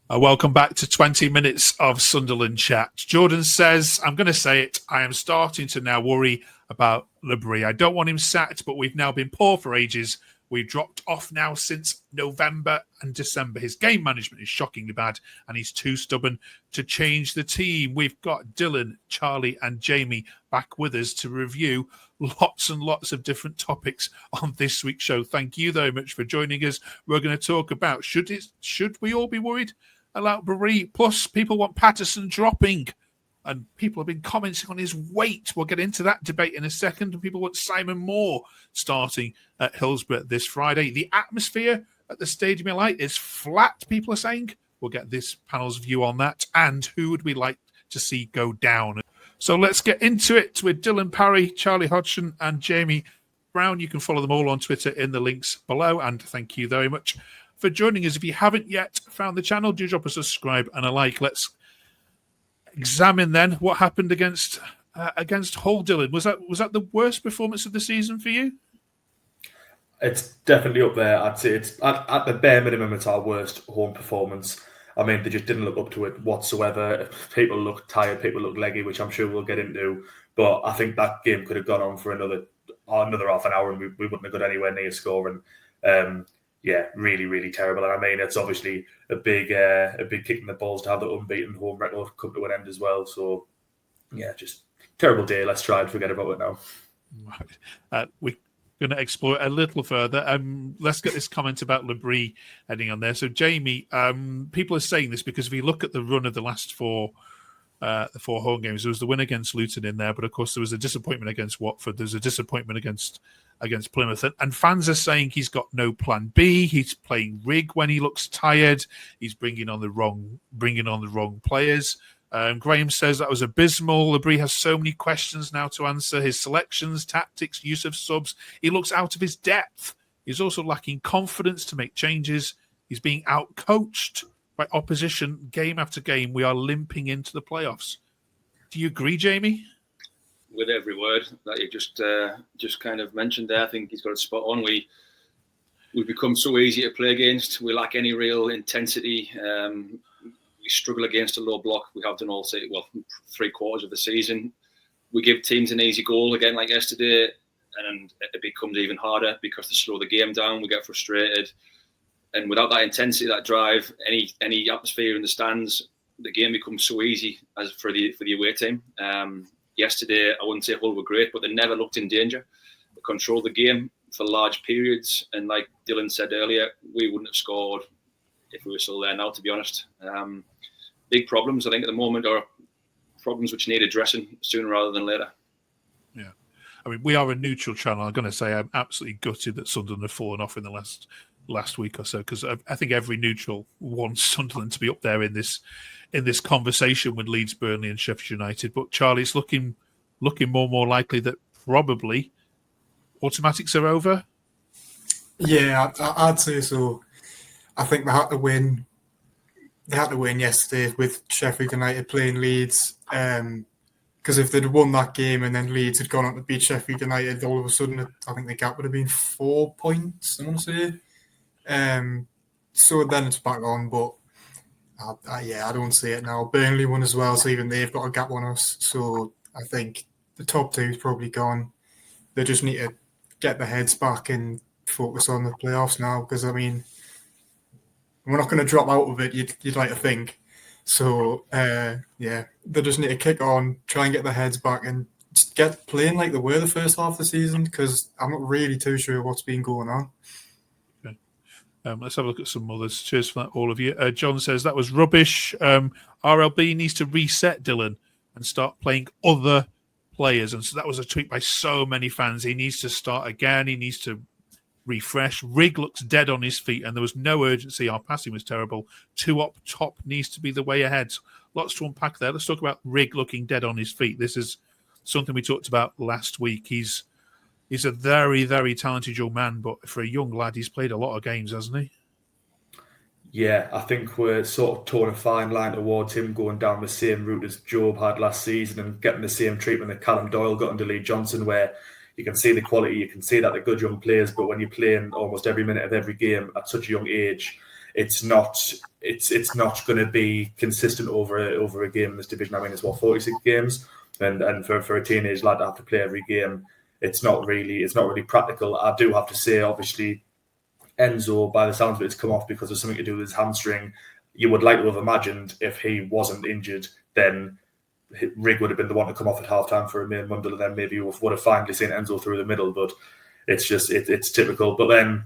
Welcome back to 20 minutes of Sunderland chat. Jordan says, I'm going to say it, I am starting to now worry about Le Bris. I don't want him sacked, but we've now been poor for ages. We've dropped off now since November and December. His game management is shockingly bad, and he's too stubborn to change the team. We've got Dylan, Charlie, and Jamie back with us to review lots and lots of different topics on this week's show. Thank you very much for joining us. We're going to talk about should we all be worried about Bris? Plus, people want Patterson dropping, and people have been commenting on his weight. We'll get into that debate in a second. And people want Simon Moore starting at Hillsborough this Friday. The atmosphere at the Stadium of Light is flat, people are saying. We'll get this panel's view on that. And who would we like to see go down? So let's get into it with Dylan Parry, Charlie Hodgson, and Jamie Brown. You can follow them all on Twitter in the links below. And thank you very much for joining us. If you haven't yet found the channel, do drop a subscribe and a like. Let's examine then what happened against Hull. Dylan, was that the worst performance of the season for you? It's definitely up there. I'd say it's at the bare minimum, it's our worst home performance. I mean, they just didn't look up to it whatsoever. People looked tired, people looked leggy, which I'm sure we'll get into. But I think that game could have gone on for another half an hour, and we wouldn't have got anywhere near scoring. Yeah, really, really terrible. And I mean, it's obviously a big kick in the balls to have the unbeaten home record come to an end as well. So, yeah, just terrible day. Let's try and forget about it now. Right. We're going to explore it a little further. Let's get this comment about Le Bris heading on there. So, Jamie, people are saying this because if you look at the run of the last the four home games, there was the win against Luton in there, but of course there was a disappointment against Watford. There's a disappointment against Plymouth, and fans are saying he's got no plan B. He's playing rig when he looks tired. He's bringing on the wrong players. Graham says that was abysmal. Le Bris has so many questions now to answer. His selections, tactics, use of subs. He looks out of his depth. He's also lacking confidence to make changes. He's being out-coached by opposition game after game. We are limping into the playoffs. Do you agree, Jamie? With every word that you just kind of mentioned there, I think he's got it spot on. We've become so easy to play against. We lack any real intensity. We struggle against a low block. We have done all 3/4 of the season. We give teams an easy goal again, like yesterday, and it becomes even harder because they slow the game down. We get frustrated, and without that intensity, that drive, any atmosphere in the stands, the game becomes so easy as for the away team. Yesterday, I wouldn't say Hull were great, but they never looked in danger. They controlled the game for large periods. And like Dylan said earlier, we wouldn't have scored if we were still there now, to be honest. Big problems, I think, at the moment are problems which need addressing sooner rather than later. Yeah. I mean, we are a neutral channel. I'm going to say I'm absolutely gutted that Sunderland have fallen off in the last week or so, because I think every neutral wants Sunderland to be up there in this conversation with Leeds, Burnley and Sheffield United. But Charlie, it's looking more and more likely that probably automatics are over. Yeah, I'd say so. I think they had to win. They had to win yesterday with Sheffield United playing Leeds. Because if they'd won that game and then Leeds had gone on to beat Sheffield United, all of a sudden I think the gap would have been 4 points, I want to say. So then it's back on, but I don't see it now. Burnley won as well, so even they've got a gap on us. So I think the top two is probably gone. They just need to get their heads back and focus on the playoffs now, because, I mean, we're not going to drop out of it, you'd like to think. So, they just need to kick on, try and get their heads back and just get playing like they were the first half of the season, because I'm not really too sure what's been going on. Okay. Let's have a look at some others. Cheers for that, all of you. John says that was rubbish. RLB needs to reset, Dylan, and start playing other players. And so that was a tweet by so many fans. He needs to start again. He needs to refresh. Rig looks dead on his feet, and there was no urgency. Our passing was terrible. 2 up top needs to be the way ahead. Lots to unpack there. Let's talk about Rig looking dead on his feet. This is something we talked about last week. He's a very, very talented young man, but for a young lad, he's played a lot of games, hasn't he? Yeah, I think we're sort of towing a fine line towards him going down the same route as Job had last season and getting the same treatment that Callum Doyle got under Lee Johnson, where you can see the quality, you can see that they're good young players, but when you're playing almost every minute of every game at such a young age, it's not going to be consistent over a game in this division. I mean, it's 46 games, and for a teenage lad to have to play every game, it's not really practical. I do have to say, obviously, Enzo, by the sounds of it, has come off because of something to do with his hamstring. You would like to have imagined if he wasn't injured, then Rig would have been the one to come off at halftime for a main Mundell, and then maybe you would have finally seen Enzo through the middle. But it's just it's typical. But then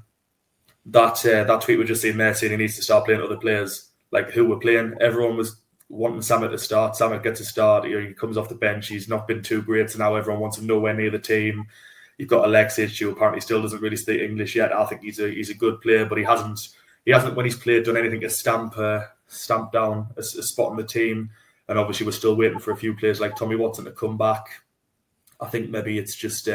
that tweet we just seen there saying he needs to start playing other players, like who were playing. Everyone was wanting Samet to start. Samet gets a start. He comes off the bench. He's not been too great, so now everyone wants him nowhere near the team. You've got Alexic, who apparently still doesn't really speak English yet. I think he's a good player, but he hasn't when he's played done anything to stamp down a spot in the team. And obviously we're still waiting for a few players like Tommy Watson to come back. I think maybe it's just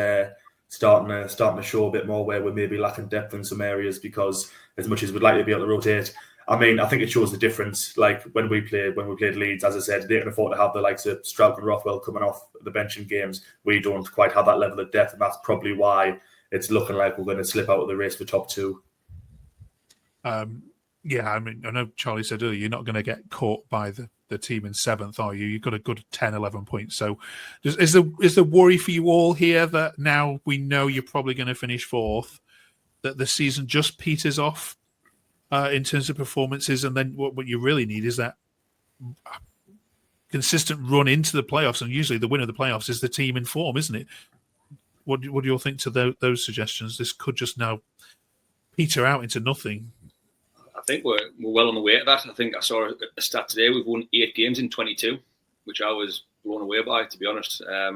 starting to show a bit more where we're maybe lacking depth in some areas, because as much as we'd like to be able to rotate, I mean, I think it shows the difference. Like when we played Leeds, as I said, they can afford to have the likes of Stroud and Rothwell coming off the bench in games. We don't quite have that level of depth, and that's probably why it's looking like we're going to slip out of the race for top two. Yeah, I mean, I know Charlie said earlier, you're not going to get caught by the team in seventh, are you? You've got a good 10, 11 points. So is the worry for you all here that now we know you're probably going to finish fourth, that the season just peters off in terms of performances, and then what you really need is that consistent run into the playoffs, and usually the winner of the playoffs is the team in form, isn't it? What do you all think to those suggestions? This could just now peter out into nothing. I think we're well on the way to that. I think I saw a stat today. We've won 8 games in 22, which I was blown away by, to be honest. I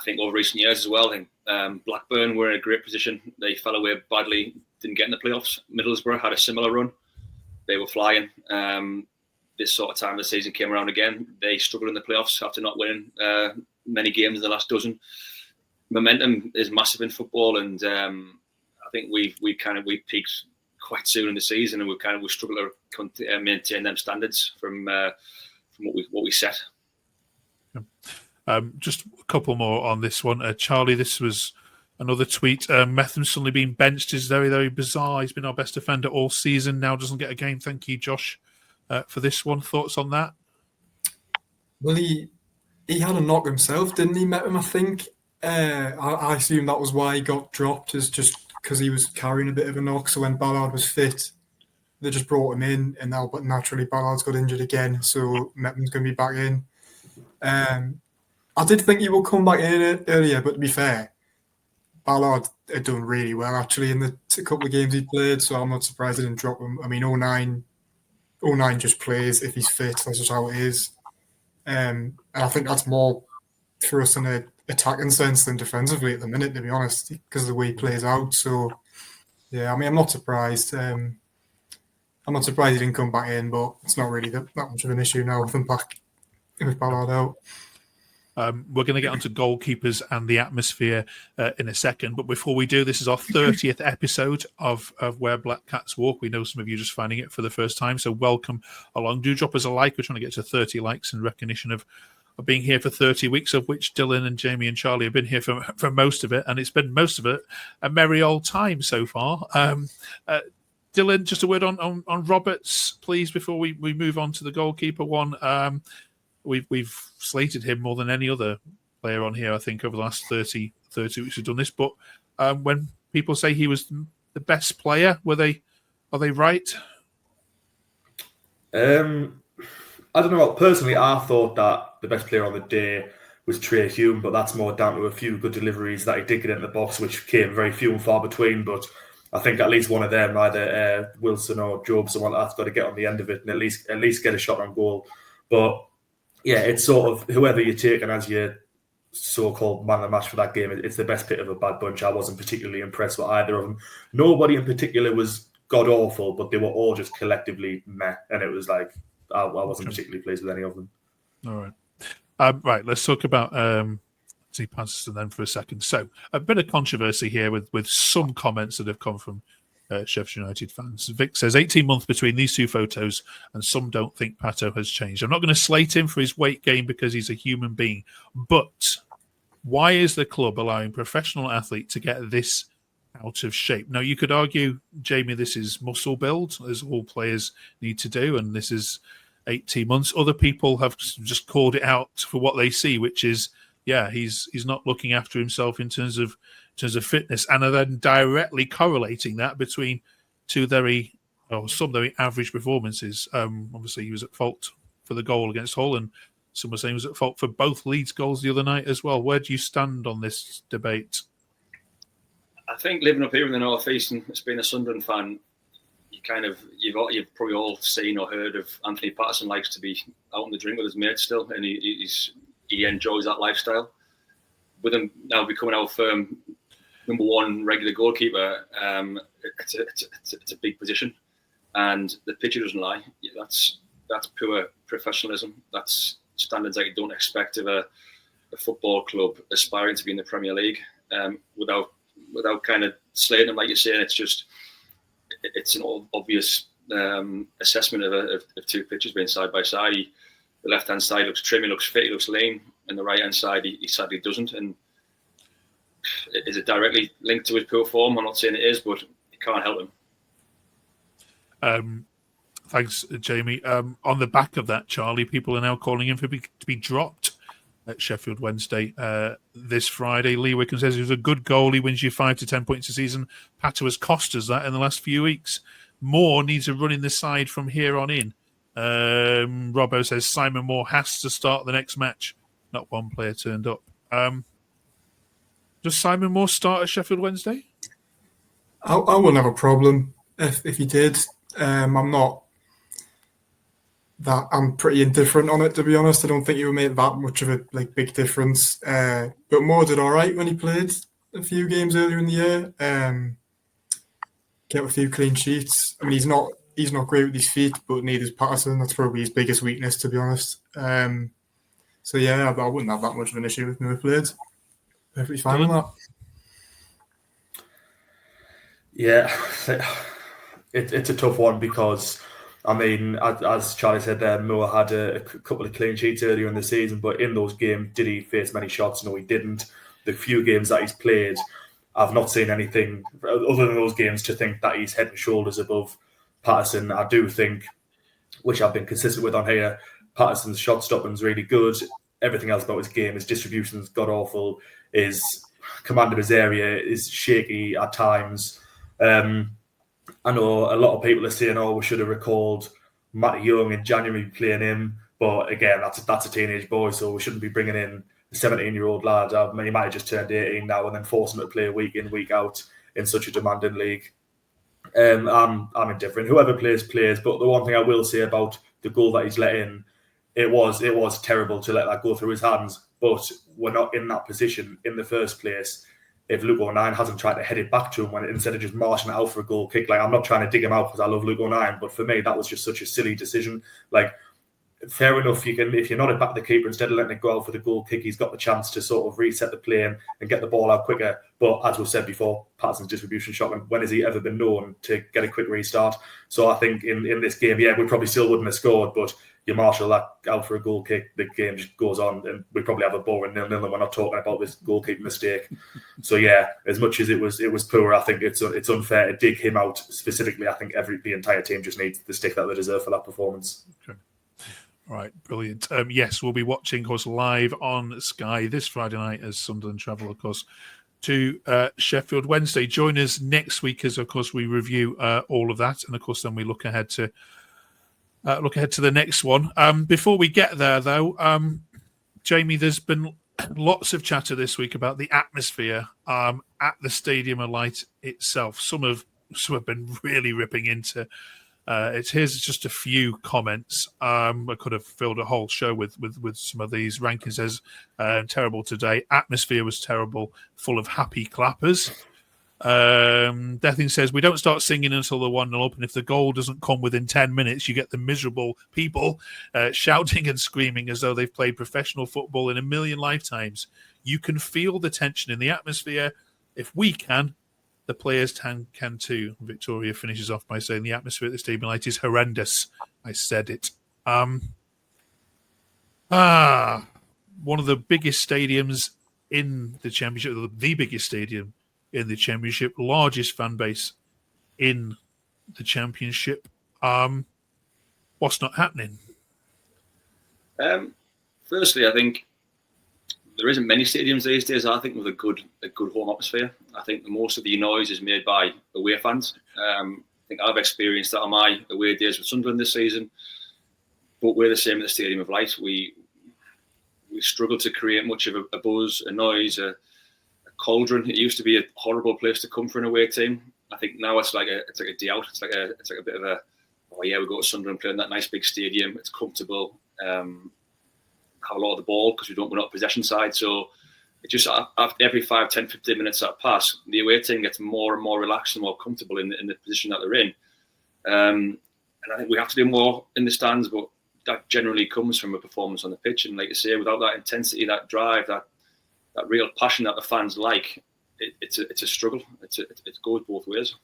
think over recent years as well, I think Blackburn were in a great position. They fell away badly, didn't get in the playoffs. Middlesbrough had a similar run. They were flying. This sort of time of the season came around again. They struggled in the playoffs after not winning many games in the last dozen. Momentum is massive in football, and I think we peaked quite soon in the season, and we struggle to maintain them standards from what we set. Just a couple more on this one. Charlie, this was another tweet. Metham suddenly being benched is very, very bizarre. He's been our best defender all season. Now doesn't get a game. Thank you, Josh, for this one. Thoughts on that? Well, he had a knock himself, didn't he, Metham, I think? I assume that was why he got dropped, is just because he was carrying a bit of a knock. So when Ballard was fit, they just brought him in, and now, but naturally Ballard's got injured again, so Metham's going to be back in. I did think he would come back in earlier, but to be fair, Ballard had done really well actually in the couple of games he played, so I'm not surprised they didn't drop him. I mean, 09 just plays if he's fit. That's just how it is. And I think that's more for us in an attacking sense than defensively at the minute, to be honest, because of the way he plays out. So, yeah, I mean, I'm not surprised. I'm not surprised he didn't come back in, but it's not really that much of an issue now with him back, with Ballard out. We're going to get onto goalkeepers and the atmosphere in a second. But before we do, this is our 30th episode of Where Black Cats Walk. We know some of you just finding it for the first time, so welcome along. Do drop us a like. We're trying to get to 30 likes in recognition of being here for 30 weeks, of which Dylan and Jamie and Charlie have been here for most of it. And it's been most of it a merry old time so far. Dylan, just a word on Roberts, please, before we move on to the goalkeeper one. We've slated him more than any other player on here, I think, over the last 30 weeks we've done this. But when people say he was the best player, are they right? I don't know. Personally, I thought that the best player on the day was Trey Hume, but that's more down to a few good deliveries that he did get in the box, which came very few and far between. But I think at least one of them, either Wilson or Job, someone that's got to get on the end of it and at least get a shot on goal. But yeah, it's sort of whoever you're taking as your so-called man of the match for that game, it's the best bit of a bad bunch. I wasn't particularly impressed with either of them. Nobody in particular was god-awful, but they were all just collectively meh. And it was like, I wasn't particularly pleased with any of them. All right. Right, let's talk about Patterson then for a second. So, a bit of controversy here with some comments that have come from Sheffield United fans. Vic says 18 months between these two photos, and some don't think Pato has changed. I'm not going to slate him for his weight gain because he's a human being, but why is the club allowing professional athlete to get this out of shape. Now, you could argue, Jamie, this is muscle build, as all players need to do, and this is 18 months. Other people have just called it out for what they see, which is, he's not looking after himself in terms of fitness, and are then directly correlating that between some very average performances. Obviously, he was at fault for the goal against Hull, and some were saying he was at fault for both Leeds goals the other night as well. Where do you stand on this debate? I think living up here in the North East and as being a Sunderland fan, you've probably all seen or heard of Anthony Patterson likes to be out on the drink with his mates still, and he enjoys that lifestyle. With him now becoming our firm number one regular goalkeeper, it's a big position, and the picture doesn't lie. That's pure professionalism. That's standards that you don't expect of a football club aspiring to be in the Premier League. Without kind of slating them like you're saying, it's an obvious assessment of two pictures being side by side. The left hand side looks trim, he looks fit, he looks lean, and the right hand side he sadly doesn't. And is it directly linked to his poor form? I'm not saying it is, but it can't help him. Thanks, Jamie. On the back of that, Charlie, people are now calling him to be dropped at Sheffield Wednesday this Friday. Lee Wickham says he was a good goalie, wins you 5 to 10 points a season. Pato has cost us that in the last few weeks. Moore needs a run in the side from here on in. Robbo says Simon Moore has to start the next match. Not one player turned up. Does Simon Moore start at Sheffield Wednesday? I wouldn't have a problem if he did. I'm pretty indifferent on it, to be honest. I don't think it would make that much of a big difference. But Moore did all right when he played a few games earlier in the year. Get a few clean sheets. I mean, he's not great with his feet, but neither is Patterson. That's probably his biggest weakness, to be honest. I wouldn't have that much of an issue with him if he played. Perfectly fine with that. Yeah, it's a tough one because, I mean, as Charlie said there, Moore had a couple of clean sheets earlier in the season, but in those games, did he face many shots? No, he didn't. The few games that he's played, I've not seen anything other than those games to think that he's head and shoulders above Patterson. I do think, which I've been consistent with on here, Patterson's shot stopping's really good. Everything else about his game, his distribution's god-awful, his command of his area is shaky at times. I know a lot of people are saying, we should have recalled Matty Young in January playing him. But again, that's a teenage boy, so we shouldn't be bringing in a 17-year-old lad. I mean, he might have just turned 18 now and then force him to play week in, week out in such a demanding league. I'm indifferent. Whoever plays. But the one thing I will say about the goal that he's let in, it was terrible to let that go through his hands. But we're not in that position in the first place if Luke O'Nien hasn't tried to head it back to him instead of just marching it out for a goal kick. I'm not trying to dig him out because I love Luke O'Nien, but for me, that was just such a silly decision. Fair enough, you can, if you're not at back the keeper, instead of letting it go out for the goal kick, he's got the chance to sort of reset the play and get the ball out quicker. But as we've said before, Patterson's distribution shot, when has he ever been known to get a quick restart? So I think in this game, we probably still wouldn't have scored, but you marshal that out for a goal kick, the game just goes on, and we probably have a boring 0-0, and we're not talking about this goalkeeping mistake. So as much as it was poor, I think it's unfair to dig him out specifically. I think the entire team just needs the stick that they deserve for that performance. Okay. All right, brilliant. Yes, we'll be watching, of course, live on Sky this Friday night as Sunderland travel, of course, to Sheffield Wednesday. Join us next week as, of course, we review all of that, and of course, then we look ahead to the next one. Before we get there, though, Jamie, there's been lots of chatter this week about the atmosphere at the Stadium of Light itself. Some have been really ripping into here's just a few comments. I could have filled a whole show with some of these rankings. As terrible today. Atmosphere was terrible, full of happy clappers. Deathing says, we don't start singing until the 1-0 up, and if the goal doesn't come within 10 minutes, you get the miserable people shouting and screaming as though they've played professional football in a million lifetimes. You can feel the tension in the atmosphere. If we can, the players can too. Victoria finishes off by saying the atmosphere at the Stadium Light is horrendous. I said it. One of the biggest stadiums in the Championship, the biggest stadium in the Championship, largest fan base in the Championship. What's not happening? Firstly, I think there isn't many stadiums these days, I think, with a good home atmosphere. I think most of the noise is made by away fans. I think I've experienced that on my away days with Sunderland this season. But we're the same at the Stadium of Light. We struggle to create much of a buzz, a noise, a cauldron. It used to be a horrible place to come for an away team. I think now it's like a day out. It's like a bit of a, oh yeah, we go to Sunderland, play in that nice big stadium. It's comfortable. Have a lot of the ball because we're not a possession side. So it just after every 5, 10, 15 minutes that pass, the away team gets more and more relaxed and more comfortable in the position that they're in. And I think we have to do more in the stands, but that generally comes from a performance on the pitch. And like I say, without that intensity, that drive, that real passion that the fans like, it's a struggle. It goes both ways.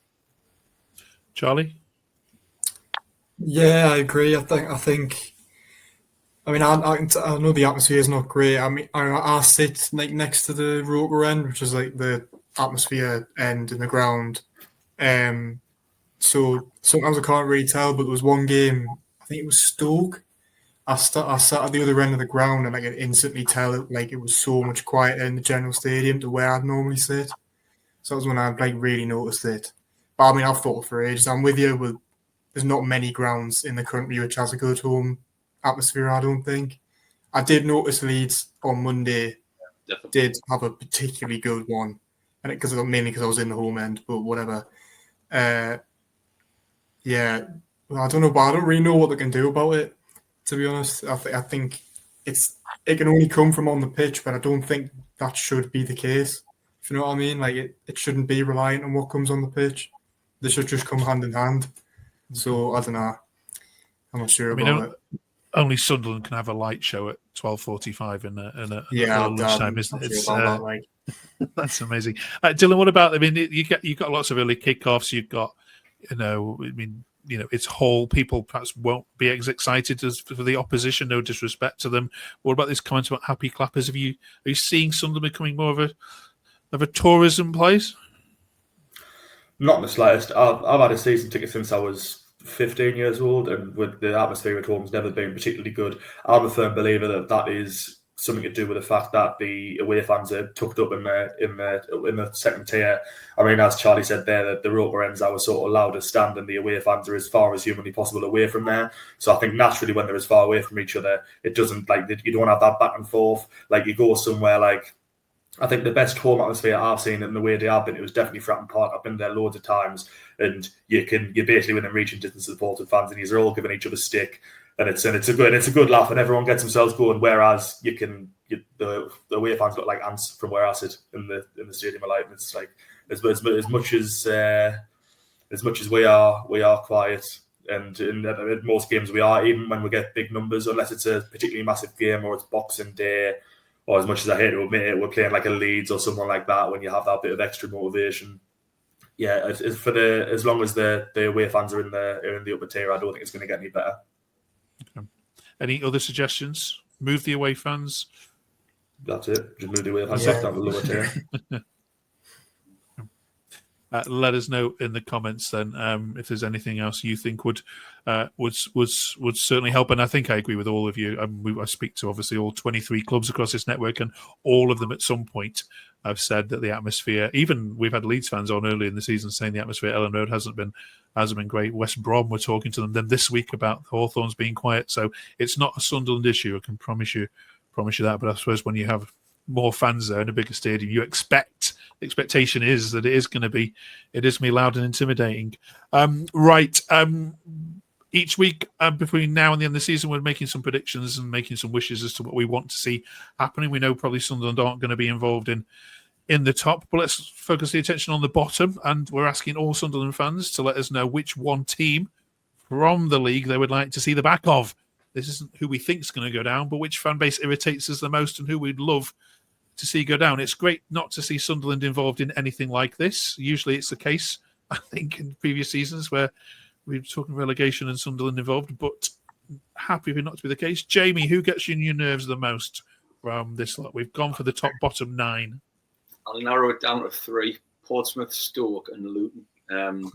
Charlie? Yeah, I agree. I think. I mean, I know the atmosphere is not great. I mean, I sit next to the rotor end, which is like the atmosphere end in the ground. So sometimes I can't really tell. But there was one game, I think it was Stoke. I sat at the other end of the ground, and I could instantly tell it was so much quieter in the general stadium to where I'd normally sit. So that was when I really noticed it. But I mean, I've thought for ages. I'm with you. There's not many grounds in the country which has a good home atmosphere, I don't think. I did notice Leeds on Monday did have a particularly good one, and mainly because I was in the home end, but whatever. Yeah, I don't know, but I don't really know what they can do about it, to be honest. I think it can only come from on the pitch, but I don't think that should be the case. If you know what I mean? Like it shouldn't be reliant on what comes on the pitch. They should just come hand in hand. So I don't know. I'm not sure about it. Only Sunderland can have a light show at 12:45 in a lunchtime, isn't it? That's amazing. Dylan, what about? I mean, you got lots of early kickoffs. You've got, it's Hull. People perhaps won't be as excited as for the opposition. No disrespect to them. What about this comment about happy clappers? Are you seeing Sunderland becoming more of a tourism place? Not in the slightest. I've had a season ticket since I was 15 years old, and with the atmosphere at home has never been particularly good. I'm a firm believer that is something to do with the fact that the away fans are tucked up in the second tier. I mean, as Charlie said there, the rotor ends are sort of allowed to stand, and the away fans are as far as humanly possible away from there. So I think naturally, when they're as far away from each other, it doesn't you don't have that back and forth. Like you go somewhere like. I think the best home atmosphere I've seen in the way they have been, it was definitely Fratton Park. I've been there loads of times, and you're basically within reaching distance of the Bolton fans, and you're all giving each other stick, and it's a good laugh, and everyone gets themselves going. Whereas the away fans look like ants from where I sit in the Stadium of Light, and it's like as much as we are quiet, and in most games we are, even when we get big numbers, unless it's a particularly massive game or it's Boxing Day. Or as much as I hate to admit it, we're playing like a Leeds or someone like that when you have that bit of extra motivation. Yeah, as long as the away fans are in the upper tier, I don't think it's going to get any better. Okay. Any other suggestions? Move the away fans. That's it. Just move the away fans down to the lower tier. Let us know in the comments then if there's anything else you think would certainly help. And I think I agree with all of you. I speak to obviously all 23 clubs across this network, and all of them at some point have said that the atmosphere. Even we've had Leeds fans on early in the season saying the atmosphere at Ellen Road hasn't been great. West Brom were talking to them then this week about Hawthorns being quiet. So it's not a Sunderland issue. I can promise you that. But I suppose when you have more fans there in a bigger stadium, the expectation is that it is going to be loud and intimidating. Each week between now and the end of the season, we're making some predictions and making some wishes as to what we want to see happening. We know probably Sunderland aren't going to be involved in the top, but let's focus the attention on the bottom, and we're asking all Sunderland fans to let us know which one team from the league they would like to see the back of. This isn't who we think is going to go down, but which fan base irritates us the most and who we'd love to see go down. It's great not to see Sunderland involved in anything like this. Usually it's the case, I think, in previous seasons where we're talking relegation and Sunderland involved, but happy for it not to be the case. Jamie, who gets you in your nerves the most from this lot? We've gone for the bottom 9. I'll narrow it down to 3. Portsmouth, Stoke, and Luton.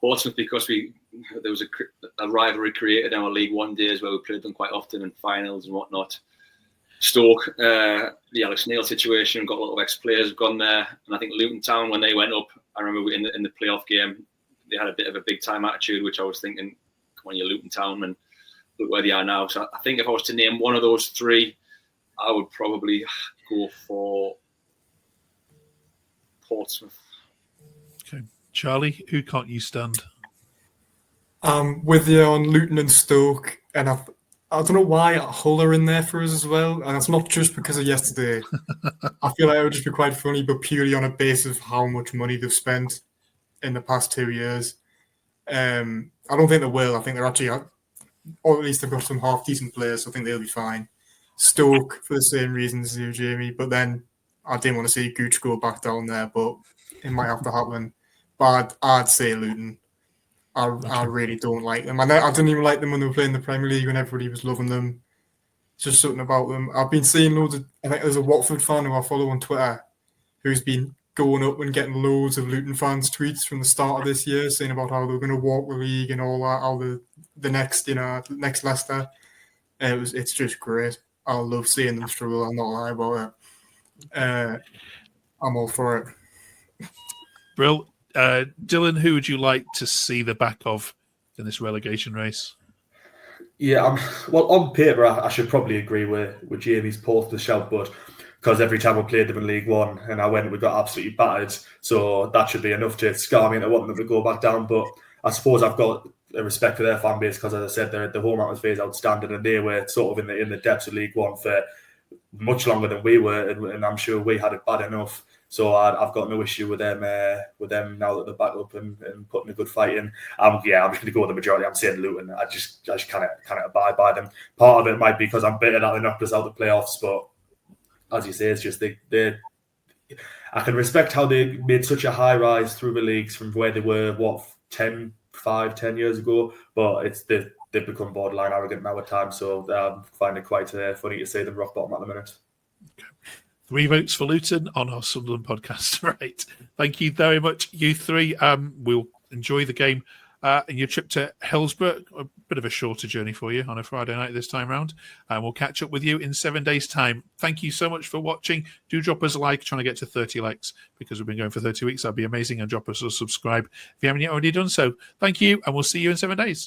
Portsmouth because there was a rivalry created in our League One days where we played them quite often in finals and whatnot. Stoke, the Alex Neil situation, got a lot of ex-players have gone there, and I think Luton Town, when they went up, I remember in the playoff game, they had a bit of a big time attitude, which I was thinking, come on, you're Luton Town, and look where they are now. So I think if I was to name one of those three, I would probably go for Portsmouth. Okay, Charlie, who can't you stand? With you on Luton and Stoke, and I don't know why Hull are in there for us as well, and it's not just because of yesterday. I feel like it would just be quite funny, but purely on a basis of how much money they've spent in the past 2 years. I don't think they will. I think they're actually, or at least they've got some half-decent players, so I think they'll be fine. Stoke, for the same reasons as you, Jamie, but then I didn't want to see Gooch go back down there, but it might have to happen. But I'd say Luton. I really don't like them. I didn't even like them when they were playing the Premier League when everybody was loving them. It's just something about them. I've been seeing loads of, I think there's a Watford fan who I follow on Twitter who's been going up and getting loads of Luton fans' tweets from the start of this year saying about how they're going to walk the league and all that, how the next Leicester. It's just great. I love seeing them struggle. I'm not lying about it. I'm all for it. Brill. Dylan, who would you like to see the back of in this relegation race? Yeah, well, on paper, I should probably agree with Jamie's Portsmouth shout, but because every time we played them in League One and we got absolutely battered, so that should be enough to scar me into wanting them to go back down. But I suppose I've got a respect for their fan base because, as I said, the home atmosphere is outstanding, and they were sort of in the depths of League One for much longer than we were, and I'm sure we had it bad enough. So I've got no issue with them now that they're back up and putting a good fight in. I'm just going to go with the majority. I'm saying Luton. I just can't abide by them. Part of it might be because I'm bitter that they knocked us out of the playoffs, but as you say, it's just they. I can respect how they made such a high rise through the leagues from where they were 10 years ago, but they've become borderline arrogant now at times. So I find it quite funny to see them rock bottom at the minute. Okay. 3 votes for Luton on our Sunderland podcast. Right. Thank you very much, you three. We'll enjoy the game and your trip to Hillsborough. A bit of a shorter journey for you on a Friday night this time round. And we'll catch up with you in 7 days' time. Thank you so much for watching. Do drop us a like, trying to get to 30 likes because we've been going for 30 weeks. That'd be amazing. And drop us a subscribe if you haven't yet already done so. Thank you, and we'll see you in 7 days.